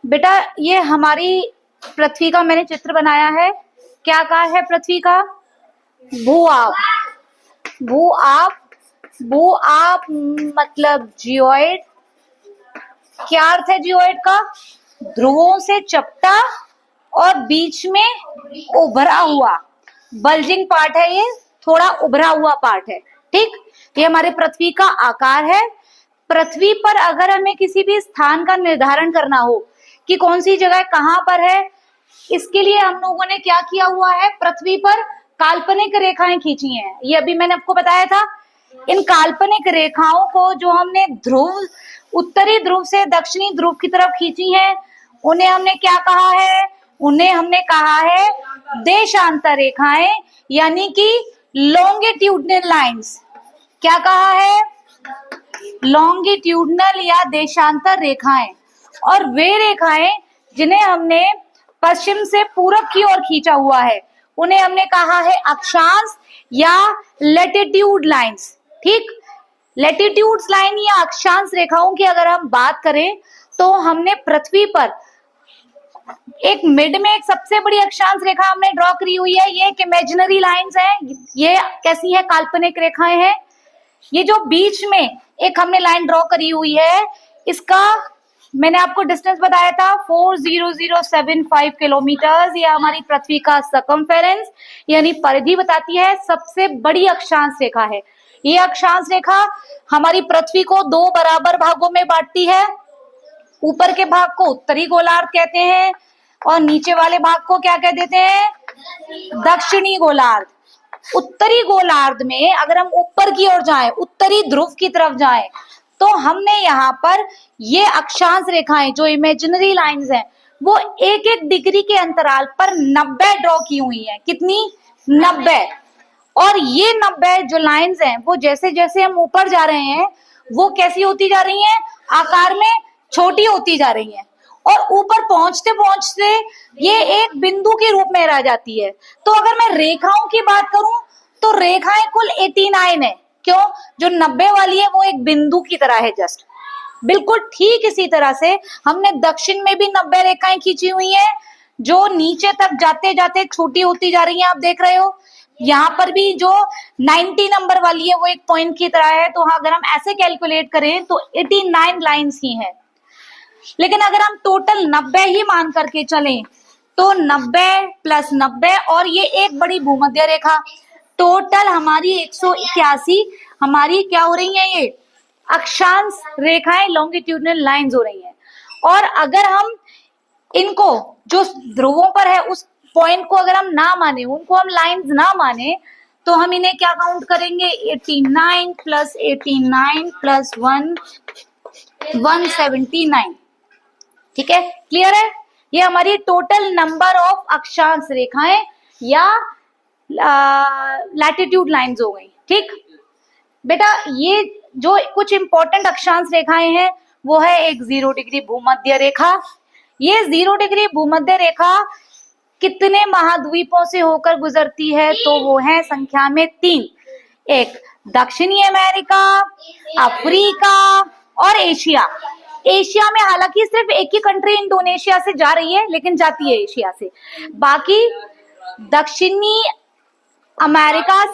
बेटा ये हमारी पृथ्वी का मैंने चित्र बनाया है। क्या कहा है पृथ्वी का? भू आप। भू आप, भू आप मतलब जियोइड। क्या अर्थ है जियोइड का? ध्रुवों से चपटा और बीच में उभरा हुआ, बल्जिंग पार्ट है, ये थोड़ा उभरा हुआ पार्ट है। ठीक, ये हमारे पृथ्वी का आकार है। पृथ्वी पर अगर हमें किसी भी स्थान का निर्धारण करना हो कि कौन सी जगह कहां पर है, इसके लिए हम लोगों ने क्या किया हुआ है, पृथ्वी पर काल्पनिक रेखाएं खींची हैं। ये अभी मैंने आपको बताया था। इन काल्पनिक रेखाओं को जो हमने ध्रुव, उत्तरी ध्रुव से दक्षिणी ध्रुव की तरफ खींची हैं, उन्हें हमने क्या कहा है? उन्हें हमने कहा है देशांतर रेखाएं, यानी कि लॉन्गिट्यूडनल लाइंस। क्या कहा है? लॉन्गिट्यूडनल या देशांतर रेखाएं। और वे रेखाएं जिन्हें हमने पश्चिम से पूरब की ओर खींचा हुआ है, उन्हें हमने कहा है अक्षांश या लैटिट्यूड लाइंस। ठीक, लैटिट्यूड लाइन या अक्षांश रेखाओं की अगर हम बात करें तो हमने पृथ्वी पर एक मिड में एक सबसे बड़ी अक्षांश रेखा हमने ड्रॉ करी हुई है। ये एक इमेजिनरी लाइंस है। ये कैसी है? काल्पनिक रेखाएं हैं। ये जो बीच में एक हमने लाइन ड्रॉ करी हुई है, इसका मैंने आपको डिस्टेंस बताया था 40075 किलोमीटर। ये हमारी पृथ्वी का सर्कमफेरेंस यानी परिधि बताती है। सबसे बड़ी अक्षांश रेखा है ये। अक्षांश रेखा हमारी पृथ्वी को दो बराबर भागों में बांटती है। ऊपर के भाग को उत्तरी गोलार्ध कहते हैं और नीचे वाले भाग को क्या कह देते हैं? दक्षिणी गोलार्ध। उत्तरी गोलार्ध में अगर हम ऊपर की ओर जाएं, उत्तरी ध्रुव की तरफ जाएं, तो हमने यहाँ पर ये अक्षांश रेखाएं जो इमेजिनरी लाइंस हैं, वो एक एक डिग्री के अंतराल पर 90 ड्रॉ की हुई हैं। कितनी? 90। और ये 90 जो लाइंस हैं, वो जैसे जैसे हम ऊपर जा रहे हैं, वो कैसी होती जा रही हैं? आकार में छोटी होती जा रही हैं और ऊपर पहुंचते पहुंचते ये एक बिंदु के रूप में रह जाती है। तो अगर मैं रेखाओं की बात करूं तो रेखाएं कुल 89 है। क्यों? जो 90 वाली है वो एक बिंदु की तरह है, जस्ट बिल्कुल ठीक इसी तरह से हमने दक्षिण में भी 90 रेखाएं खींची हुई है, जो नीचे तक जाते जाते छोटी होती जा रही हैं। आप देख रहे हो यहाँ पर भी जो 90 नंबर वाली है वो एक पॉइंट की तरह है। तो अगर हम ऐसे कैलकुलेट करें तो 89 लाइंस ही हैं। लेकिन अगर हम टोटल 90 ही मान करके चलें तो 90 प्लस 90 और ये एक बड़ी भूमध्य रेखा, टोटल हमारी 181 हमारी क्या हो रही है? ये अक्षांश रेखाएं, लॉन्गिट्यूडनल लाइंस हो रही हैं। और अगर हम इनको जो ध्रुवों पर है उस पॉइंट को अगर हम ना माने, उनको हम लाइंस ना माने, तो हम इन्हें क्या काउंट करेंगे? 89 प्लस 89 प्लस 1 179। ठीक है, क्लियर है? ये हमारी टोटल नंबर ऑफ अक्षांश रेखाएं या लैटिट्यूड लाइंस हो गई। ठीक बेटा, ये जो कुछ इंपॉर्टेंट अक्षांश रेखाएं हैं वो है एक 0 डिग्री भूमध्य रेखा। ये 0 डिग्री भूमध्य रेखा कितने महाद्वीपों से होकर गुजरती है? तो वो है संख्या में 3। एक दक्षिणी अमेरिका, अफ्रीका और एशिया। एशिया में हालांकि सिर्फ एक ही कंट्री इंडोनेशिया से जा रही है, लेकिन जाती है एशिया से। बाकी दक्षिणी अमेरिका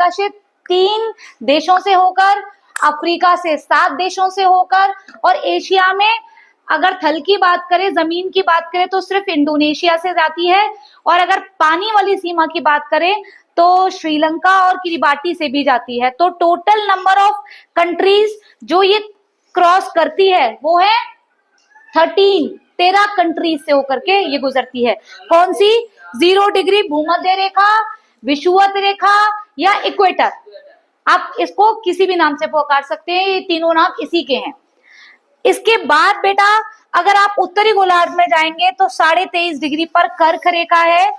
से 3 देशों से होकर, अफ्रीका से 7 देशों से होकर, और एशिया में अगर थल की बात करें, जमीन की बात करें, तो सिर्फ इंडोनेशिया से जाती है। और अगर पानी वाली सीमा की बात करें तो श्रीलंका और किरिबाटी से भी जाती है। तो टोटल नंबर ऑफ कंट्रीज जो ये क्रॉस करती है वो है 13 कंट्रीज से होकर के ये गुजरती है। कौन सी? 0 डिग्री भूमध्य रेखा, विषुवत रेखा या इक्वेटर। आप इसको किसी भी नाम से पुकार सकते हैं, ये तीनों नाम इसी के हैं। इसके बाद बेटा अगर आप उत्तरी गोलार्ध में जाएंगे तो 23.5 डिग्री पर कर्क रेखा है।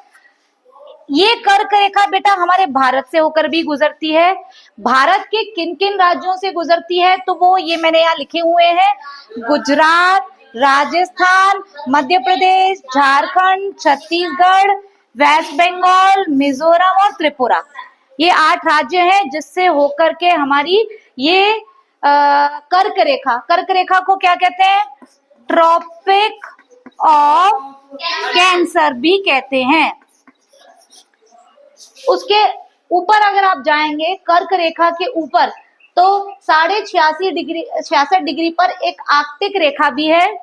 ये कर्क रेखा बेटा हमारे भारत से होकर भी गुजरती है। भारत के किन किन राज्यों से गुजरती है? तो वो ये मैंने यहाँ लिखे हुए हैं: गुजरात, राजस्थान, मध्य प्रदेश, झारखंड, छत्तीसगढ़, वेस्ट बंगाल, मिजोरम और त्रिपुरा। ये 8 राज्य हैं जिससे होकर के हमारी ये कर्क रेखा, कर्क रेखा को क्या कहते हैं? ट्रॉपिक ऑफ कैंसर भी कहते हैं। उसके ऊपर अगर आप जाएंगे कर्क रेखा के ऊपर तो 66 डिग्री पर एक आर्कटिक रेखा भी है।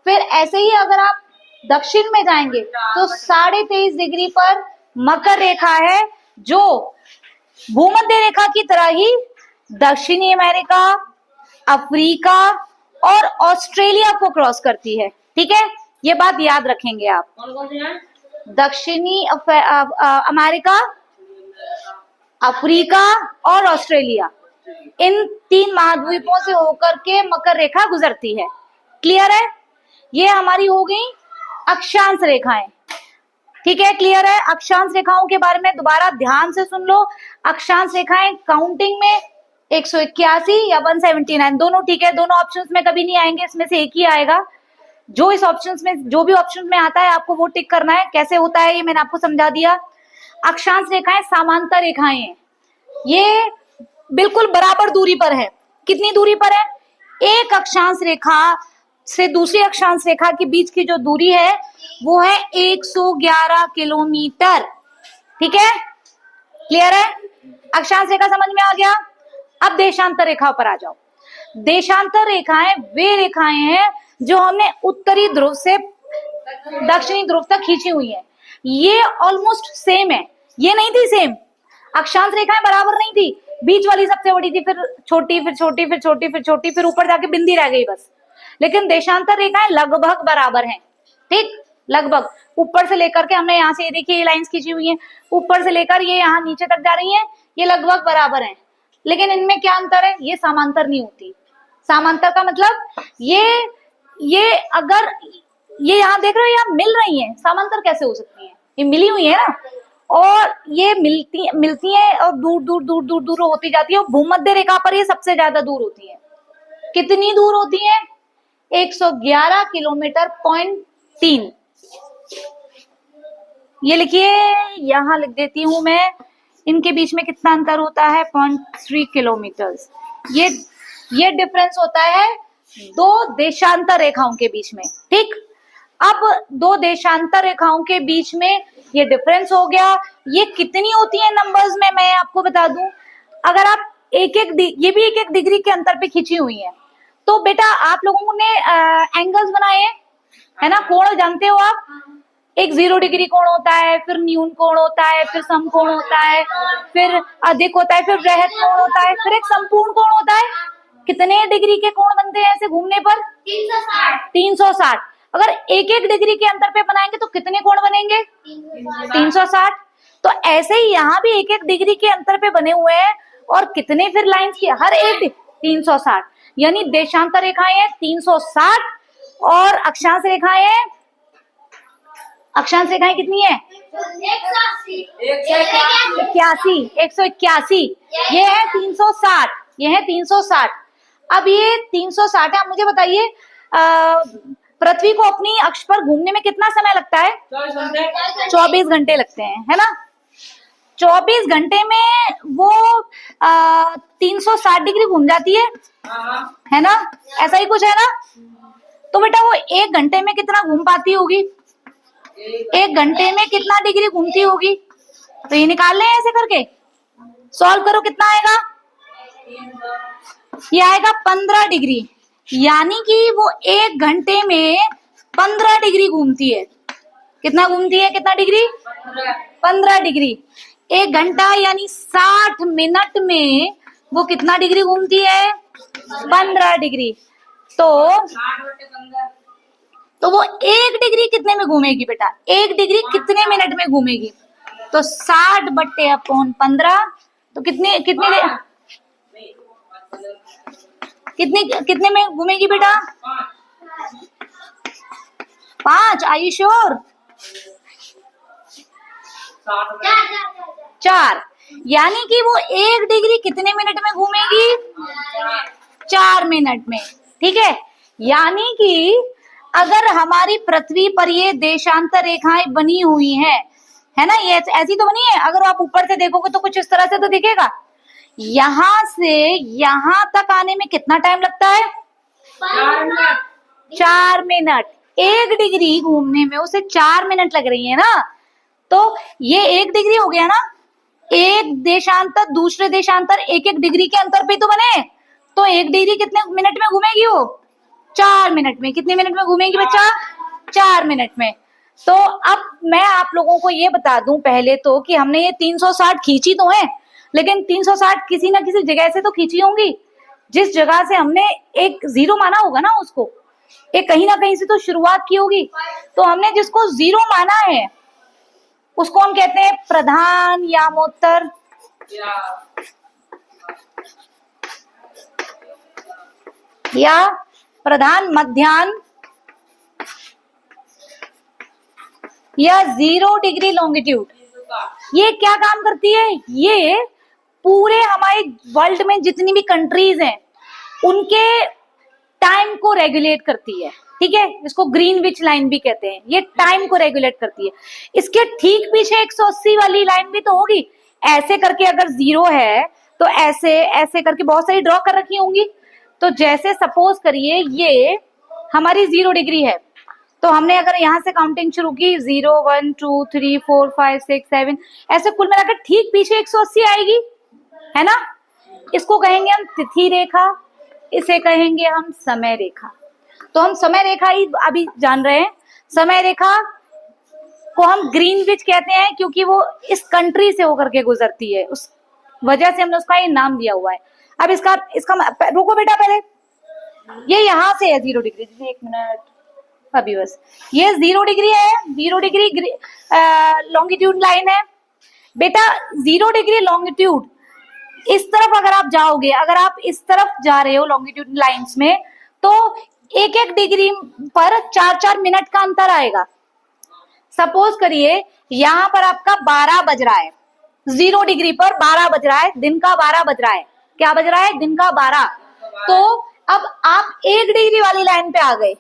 फिर ऐसे ही अगर आप दक्षिण में जाएंगे तो 23.5 डिग्री पर मकर रेखा है, जो भूमध्य रेखा की तरह ही दक्षिणी अमेरिका, अफ्रीका और ऑस्ट्रेलिया को क्रॉस करती है। ठीक है, ये बात याद रखेंगे आप। दक्षिणी अमेरिका, अफ्रीका और ऑस्ट्रेलिया, इन 3 महाद्वीपों से होकर के मकर रेखा गुजरती है। क्लियर है? ये हमारी हो गई अक्षांश रेखाएं। ठीक है, क्लियर है? अक्षांश रेखाओं के बारे में दोबारा ध्यान से सुन लो। अक्षांश रेखाएं काउंटिंग में 181 या 179 दोनों ठीक है, दोनों ऑप्शंस में कभी नहीं आएंगे, इसमें से एक ही आएगा। जो इस ऑप्शंस में, जो भी ऑप्शन में आता है आपको वो टिक करना है। कैसे होता है ये मैंने आपको समझा दिया। अक्षांश रेखाएं समांतर रेखाएं हैं, ये बिल्कुल बराबर दूरी पर है। कितनी दूरी पर है? एक अक्षांश रेखा से दूसरी अक्षांश रेखा के बीच की जो दूरी है वो है 111 किलोमीटर। ठीक है, क्लियर है? अक्षांश रेखा समझ में आ गया। अब देशांतर रेखा पर आ जाओ। देशांतर रेखाएं वे रेखाएं हैं जो हमने उत्तरी ध्रुव से दक्षिणी ध्रुव तक खींची हुई है। ये ऑलमोस्ट सेम है, ये नहीं थी सेम। अक्षांश रेखाएं बराबर नहीं थी, बीच वाली सबसे बड़ी थी, फिर छोटी, फिर छोटी, फिर छोटी, फिर छोटी, फिर ऊपर जाके बिंदी रह गई बस। लेकिन देशांतर रेखाएं लगभग बराबर हैं। ठीक, लगभग ऊपर से लेकर के, हमने यहाँ से ये देखिए ये लाइंस खींची हुई हैं, ऊपर से लेकर ये यहाँ नीचे तक जा रही हैं, ये लगभग बराबर हैं। लेकिन इनमें क्या अंतर है? ये समांतर नहीं होती। समांतर का मतलब ये अगर ये यहाँ देख रहे हो, यहाँ मिल रही हैं, समांतर कैसे हो सकती है? ये मिली हुई है ना, और ये मिलती हैं और दूर दूर दूर दूर दूर होती जाती है। और भूमध्य रेखा पर ये सबसे ज्यादा दूर होती है। कितनी दूर होती है? 111 किलोमीटर पॉइंट 3। ये लिखिए, यहां लिख देती हूं मैं। इनके बीच में कितना अंतर होता है? 0.3 किलोमीटर। ये डिफरेंस होता है 2 देशांतर रेखाओं के बीच में। ठीक, अब 2 देशांतर रेखाओं के बीच में ये डिफरेंस हो गया। ये कितनी होती है नंबर्स में मैं आपको बता दूं। अगर आप ये भी एक डिग्री के अंतर पे खींची हुई है, तो बेटा आप लोगों ने एंगल्स बनाए हैं, है ना? कोण जानते हो आप? एक 0 डिग्री कोण होता है, फिर न्यून कोण होता है, फिर सम कोण होता है, फिर अधिक होता है, फिर वृहत कोण होता है, फिर एक संपूर्ण कोण होता है। कितने डिग्री के कोण बनते हैं ऐसे घूमने पर? 360। अगर एक डिग्री के अंतर पे बनाएंगे तो कितने कोण बनेंगे? 360। तो ऐसे ही यहाँ भी एक डिग्री के अंतर पे बने हुए हैं, और कितने फिर लाइंस की? हर एक 360। यानी देशांतर रेखाएं हैं 360 और अक्षांश रेखाएं हैं, अक्षांश रेखाएं कितनी है? 181। ये है 360, ये है 360। अब ये 360 है। मुझे बताइए, पृथ्वी को अपनी अक्ष पर घूमने में कितना समय लगता है? 24 घंटे लगते हैं, है ना? 24 घंटे में वो 360 डिग्री घूम जाती है ना? ऐसा ही कुछ है ना? तो बेटा वो 1 घंटे में कितना घूम पाती होगी? 1 घंटे में कितना डिग्री घूमती होगी? तो ये निकाल लें ऐसे करके, सॉल्व करो। कितना आएगा? ये आएगा 15 डिग्री। यानी कि वो 1 घंटे में 15 डिग्री घूमती है। कितना घूमती है? कितना डिग्री? 15 डिग्री। 1 घंटा यानी 60 मिनट में वो कितना डिग्री घूमती है? 15 डिग्री। तो वो 1 डिग्री कितने में घूमेगी बेटा? 1 डिग्री कितने मिनट में घूमेगी? तो 60/15। तो कितने में घूमेगी बेटा? 5। Are you sure? 4। यानी कि वो 1 डिग्री कितने मिनट में घूमेगी? 4 मिनट में। ठीक है, यानी कि अगर हमारी पृथ्वी पर ये देशांतर रेखाएं बनी हुई हैं, है ना? ये ऐसी तो बनी है, अगर आप ऊपर से देखोगे तो कुछ इस तरह से तो दिखेगा। यहां से यहां तक आने में कितना टाइम लगता है? 4 मिनट। 1 डिग्री घूमने में उसे 4 मिनट लग रही है ना, तो ये 1 डिग्री हो गया ना। एक देशांतर दूसरे देशांतर 1-1 डिग्री के अंतर पे तो बने, तो 1 डिग्री कितने मिनट में घूमेगी वो? 4 मिनट में। कितने मिनट में घूमेगी बच्चा? 4 मिनट में। तो अब मैं आप लोगों को ये बता दूं पहले तो कि हमने ये 360 खींची तो है, लेकिन 360 किसी ना किसी जगह से तो खींची होंगी। जिस जगह से हमने एक जीरो माना होगा ना, उसको एक कहीं ना कहीं से तो शुरुआत की होगी। तो हमने जिसको जीरो माना है उसको हम कहते हैं प्रधान यामोत्तर या प्रधान मध्याह्न या 0 डिग्री लॉन्गिट्यूड। ये क्या काम करती है? ये पूरे हमारे वर्ल्ड में जितनी भी कंट्रीज हैं उनके टाइम को रेगुलेट करती है। ठीक है, इसको ग्रीनविच लाइन भी कहते हैं। ये टाइम को रेगुलेट करती है। इसके ठीक पीछे 180 वाली लाइन भी तो होगी। ऐसे करके अगर 0 है तो ऐसे ऐसे करके बहुत सारी ड्रॉ कर रखी होंगी। तो जैसे सपोज करिए ये हमारी 0 डिग्री है, तो हमने अगर यहां से काउंटिंग शुरू की 0 1 2 3 4 5 6 7 ऐसे कुल मिलाकर ठीक पीछे 180 आएगी, है ना। इसको कहेंगे हम तिथि रेखा, इसे कहेंगे हम समय रेखा। तो हम समय रेखा ही अभी जान रहे हैं। समय रेखा को हम ग्रीनविच कहते हैं क्योंकि वो इस कंट्री से होकर के गुजरती है, उस वजह से हमने उसका ये नाम दिया हुआ है। अब इसका रुको बेटा, पहले ये यहां से है 0 डिग्री। 1 मिनट अभी बस, ये 0 डिग्री है। 0 डिग्री लॉन्गिट्यूड लाइन है बेटा। 0 डिग्री लॉन्गिट्यूड इस तरफ अगर आप जाओगे, अगर आप इस तरफ जा रहे हो लॉन्गिट्यूड लाइंस में, तो 1-1 डिग्री पर 4-4 मिनट का अंतर आएगा। सपोज करिए यहां पर आपका 12 बज रहा है, 0 डिग्री पर 12 बज रहा है, दिन का 12 बज रहा है। क्या बज रहा है? दिन का 12। तो अब आप 1 डिग्री वाली लाइन पे आ गए,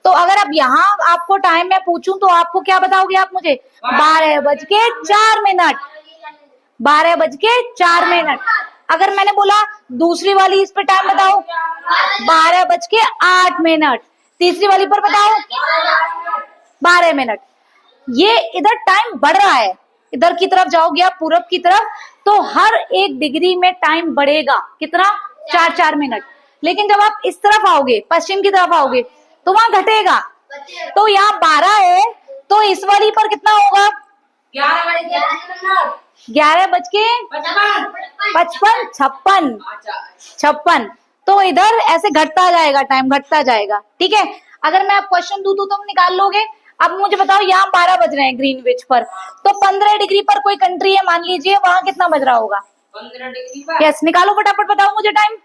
तो अगर अब यहाँ आपको टाइम मैं पूछूं तो आपको क्या बताओगे आप मुझे? 12:04। 12:04। अगर मैंने बोला दूसरी वाली इस पे टाइम बताओ, 12:08। तीसरी वाली पर बताओ 12 मिनट। ये इधर टाइम बढ़ रहा है, इधर की तरफ जाओगे आप पूरब की तरफ, तो हर 1 डिग्री में टाइम बढ़ेगा। कितना? 4-4 मिनट। लेकिन जब आप इस तरफ आओगे, पश्चिम की तरफ आओगे, तो वहां घटेगा। तो यहाँ 12 है, तो इस वाली पर कितना होगा? 11:55, 56। तो इधर ऐसे घटता जाएगा, टाइम घटता जाएगा। ठीक है, अगर मैं आप क्वेश्चन दूं तो तुम निकाल लोगे। अब मुझे बताओ, यहाँ 12 बज रहे हैं ग्रीनविच पर, तो 15 डिग्री पर कोई कंट्री है मान लीजिए, वहां कितना बज रहा होगा? 15 डिग्री पर। यस, निकालो फटाफट, बताओ मुझे टाइम।